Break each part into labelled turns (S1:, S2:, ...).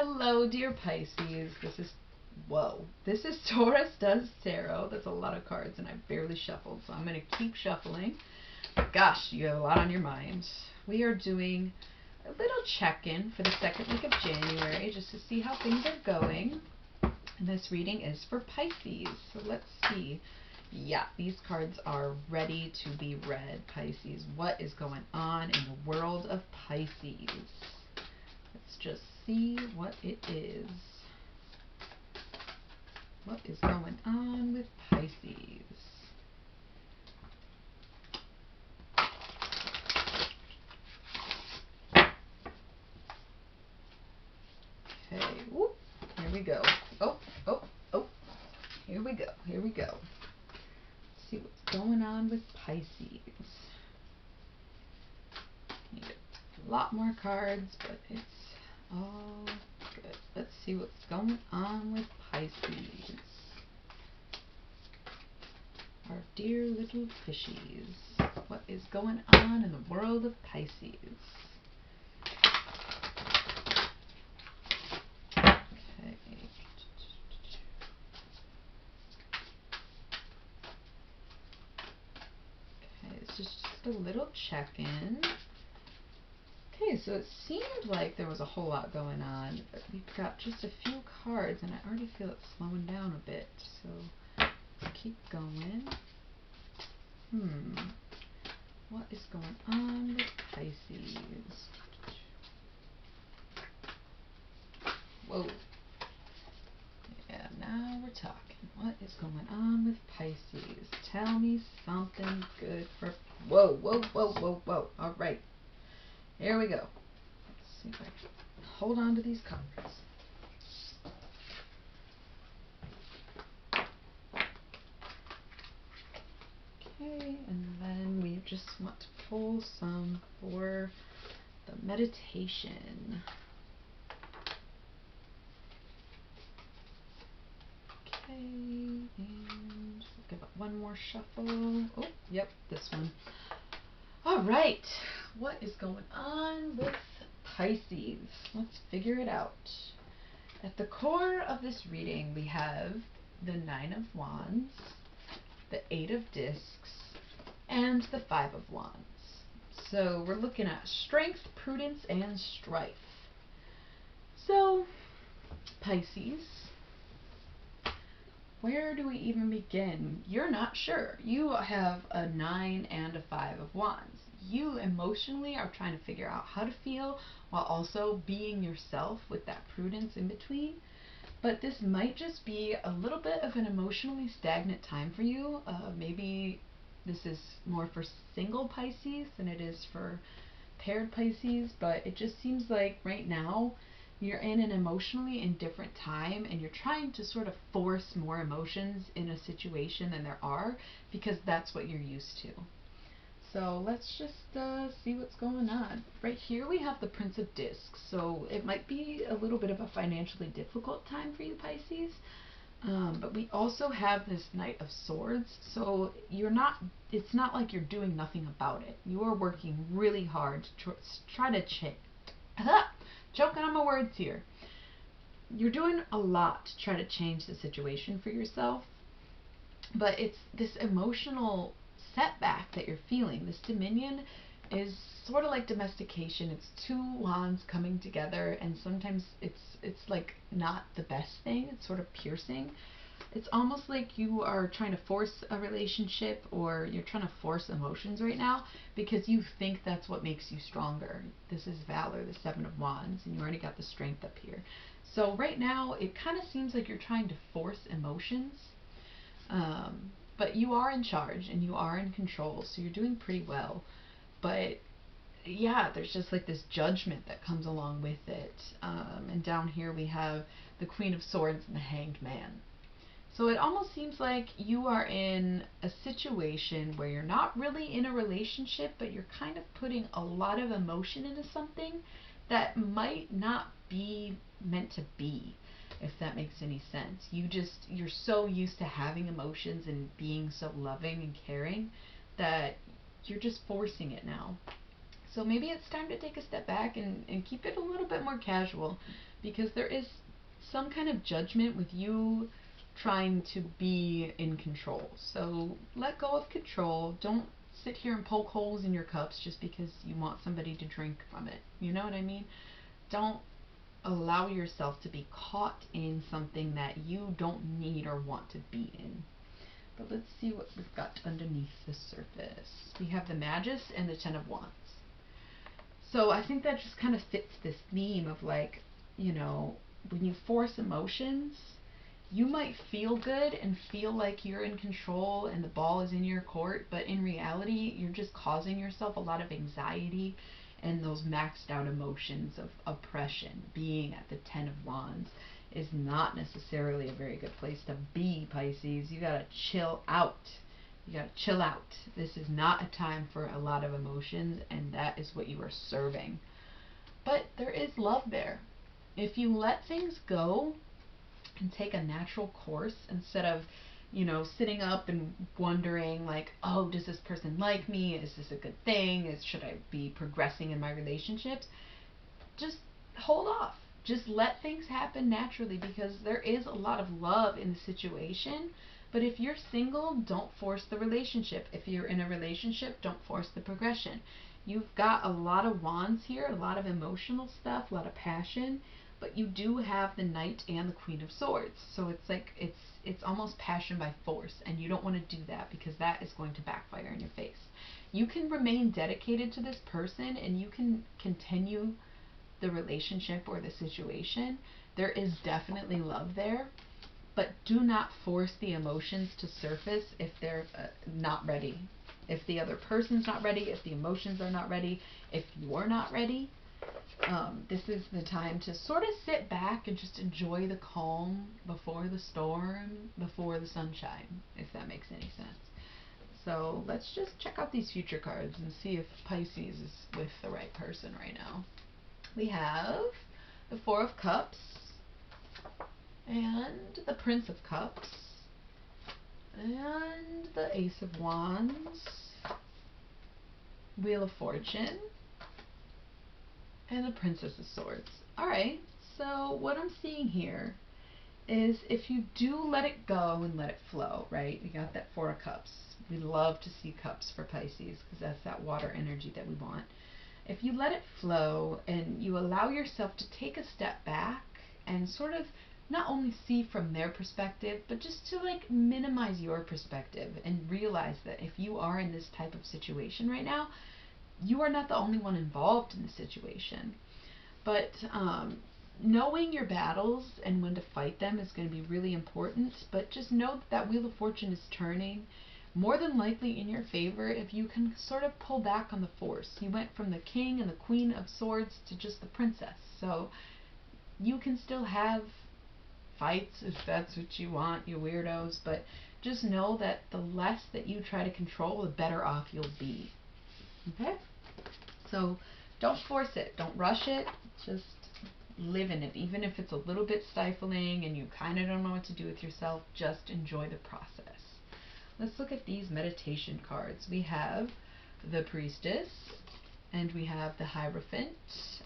S1: Hello, dear Pisces. This is Taurus does tarot. That's a lot of cards, and I barely shuffled, so I'm going to keep shuffling. Gosh, you have a lot on your mind. We are doing a little check-in for the second week of January, just to see how things are going. And this reading is for Pisces, so let's see. Yeah, these cards are ready to be read, Pisces. What is going on in the world of Pisces? Let's just see what it is. What is going on with Pisces? Okay, whoop, here we go. Oh, here we go, here we go. Let's see what's going on with Pisces. Need a lot more cards, but it's all good. Let's see what's going on with Pisces. Our dear little fishies. What is going on in the world of Pisces? Okay. Okay, it's just a little check-in. Okay, so it seemed like there was a whole lot going on, but we've got just a few cards, and I already feel it slowing down a bit, so let's keep going. What is going on with Pisces? Whoa. Yeah, now we're talking. What is going on with Pisces? Tell me something good for... Whoa. All right. Here we go. Let's see if I can hold on to these cards. Okay, and then we just want to pull some for the meditation. Okay, and we'll give it one more shuffle. Oh, yep, this one. All right, what is going on with Pisces? Let's figure it out. At the core of this reading, we have the Nine of Wands, the Eight of Discs, and the Five of Wands. So we're looking at strength, prudence, and strife. So, Pisces, where do we even begin? You're not sure. You have a 9 and a 5 of Wands. You emotionally are trying to figure out how to feel while also being yourself with that prudence in between. But this might just be a little bit of an emotionally stagnant time for you. Maybe this is more for single Pisces than it is for paired Pisces, but it just seems like right now you're in an emotionally indifferent time, and you're trying to sort of force more emotions in a situation than there are, because that's what you're used to. So let's just see what's going on. Right here we have the Prince of Discs, so it might be a little bit of a financially difficult time for you, Pisces. But we also have this Knight of Swords, so it's not like you're doing nothing about it. You are working really hard to try to choking on my words here. You're doing a lot to try to change the situation for yourself, but it's this emotional setback that you're feeling. This Dominion is sort of like domestication. It's two wands coming together, and sometimes it's like not the best thing. It's sort of piercing. It's almost like you are trying to force a relationship, or you're trying to force emotions right now because you think that's what makes you stronger. This is Valor, the Seven of Wands, and you already got the Strength up here. So right now it kind of seems like you're trying to force emotions, but you are in charge and you are in control, so you're doing pretty well. But yeah, there's just like this judgment that comes along with it. And down here we have the Queen of Swords and the Hanged Man. So it almost seems like you are in a situation where you're not really in a relationship, but you're kind of putting a lot of emotion into something that might not be meant to be, if that makes any sense. You're so used to having emotions and being so loving and caring that you're just forcing it now. So maybe it's time to take a step back and keep it a little bit more casual, because there is some kind of judgment with you trying to be in control. So let go of control. Don't sit here and poke holes in your cups just because you want somebody to drink from it. You know what I mean? Don't allow yourself to be caught in something that you don't need or want to be in. But let's see what we've got underneath the surface. We have the Magus and the Ten of Wands. So I think that just kind of fits this theme of, like, you know, when you force emotions, you might feel good and feel like you're in control and the ball is in your court, but in reality, you're just causing yourself a lot of anxiety and those maxed out emotions of oppression. Being at the Ten of Wands is not necessarily a very good place to be, Pisces. You gotta chill out. You gotta chill out. This is not a time for a lot of emotions, and that is what you are serving. But there is love there. If you let things go and take a natural course instead of, you know, sitting up and wondering, like, oh, does this person like me? Is this a good thing? Should I be progressing in my relationships? Just hold off. Just let things happen naturally, because there is a lot of love in the situation. But if you're single, don't force the relationship. If you're in a relationship, don't force the progression. You've got a lot of wands here, a lot of emotional stuff, a lot of passion, but you do have the Knight and the Queen of Swords. So it's like it's almost passion by force, and you don't want to do that, because that is going to backfire in your face. You can remain dedicated to this person and you can continue the relationship or the situation. There is definitely love there, but do not force the emotions to surface if they're not ready. If the other person's not ready, if the emotions are not ready, if you're not ready, this is the time to sort of sit back and just enjoy the calm before the storm, before the sunshine, if that makes any sense. So let's just check out these future cards and see if Pisces is with the right person right now. We have the Four of Cups and the Prince of Cups and the Ace of Wands, Wheel of Fortune, and the Princess of Swords. Alright, so what I'm seeing here is if you do let it go and let it flow, right? We got that Four of Cups. We love to see cups for Pisces because that's that water energy that we want. If you let it flow and you allow yourself to take a step back and sort of not only see from their perspective, but just to, like, minimize your perspective and realize that if you are in this type of situation right now, you are not the only one involved in the situation. But knowing your battles and when to fight them is going to be really important. But just know that that Wheel of Fortune is turning more than likely in your favor if you can sort of pull back on the force. You went from the King and the Queen of Swords to just the Princess. So you can still have fights if that's what you want, you weirdos. But just know that the less that you try to control, the better off you'll be. Okay? So don't force it. Don't rush it. Just live in it. Even if it's a little bit stifling and you kind of don't know what to do with yourself, just enjoy the process. Let's look at these meditation cards. We have the Priestess, and we have the Hierophant,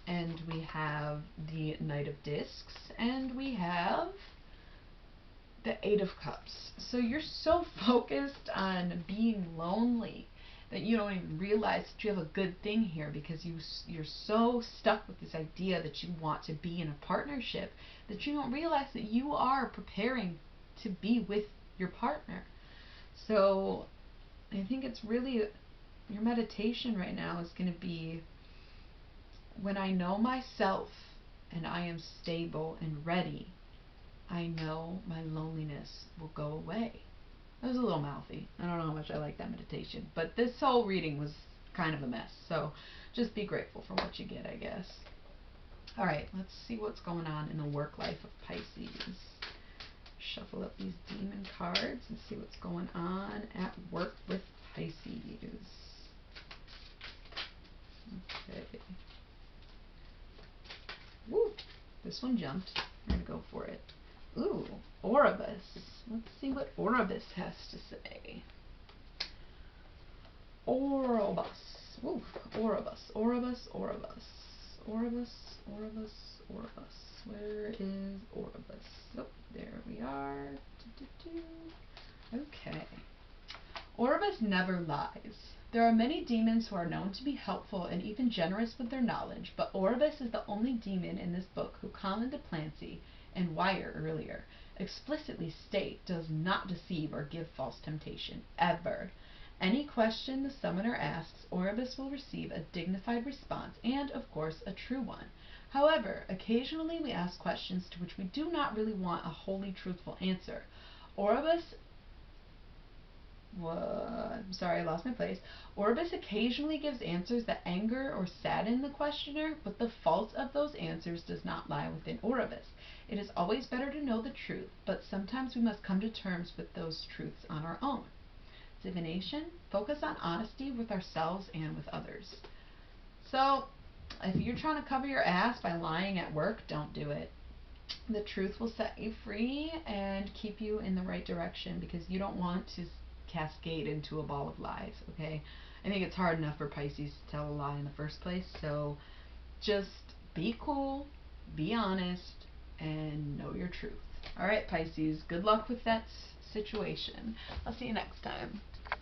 S1: and we have the Knight of Discs, and we have the Eight of Cups. So you're so focused on being lonely that you don't even realize that you have a good thing here, because you're so stuck with this idea that you want to be in a partnership that you don't realize that you are preparing to be with your partner. So I think it's really, your meditation right now is going to be, when I know myself and I am stable and ready, I know my loneliness will go away. That was a little mouthy. I don't know how much I like that meditation. But this whole reading was kind of a mess. So just be grateful for what you get, I guess. Alright, let's see what's going on in the work life of Pisces. Shuffle up these demon cards and see what's going on at work with Pisces. Okay. Woo! This one jumped. We're going to go for it. Ooh, Oribus. Let's see what Oribus has to say. Oribus. Ooh, Oribus, Oribus, Oribus. Orbis, Orbis, Orbis. Where is Orbis? Oh, there we are. Okay. Orbis never lies. There are many demons who are known to be helpful and even generous with their knowledge, but Orbis is the only demon in this book who Colin de Plancy and Wire earlier explicitly state does not deceive or give false temptation, ever. Any question the summoner asks, Orbis will receive a dignified response and, of course, a true one. However, occasionally we ask questions to which we do not really want a wholly truthful answer. Orbis I'm sorry, I lost my place. Orbis occasionally gives answers that anger or sadden the questioner, but the fault of those answers does not lie within Orbis. It is always better to know the truth, but sometimes we must come to terms with those truths on our own. Divination, focus on honesty with ourselves and with others. So, if you're trying to cover your ass by lying at work, don't do it. The truth will set you free and keep you in the right direction, because you don't want to cascade into a ball of lies, okay? I think it's hard enough for Pisces to tell a lie in the first place, so just be cool, be honest, and know your truth. Alright, Pisces, good luck with that situation. I'll see you next time.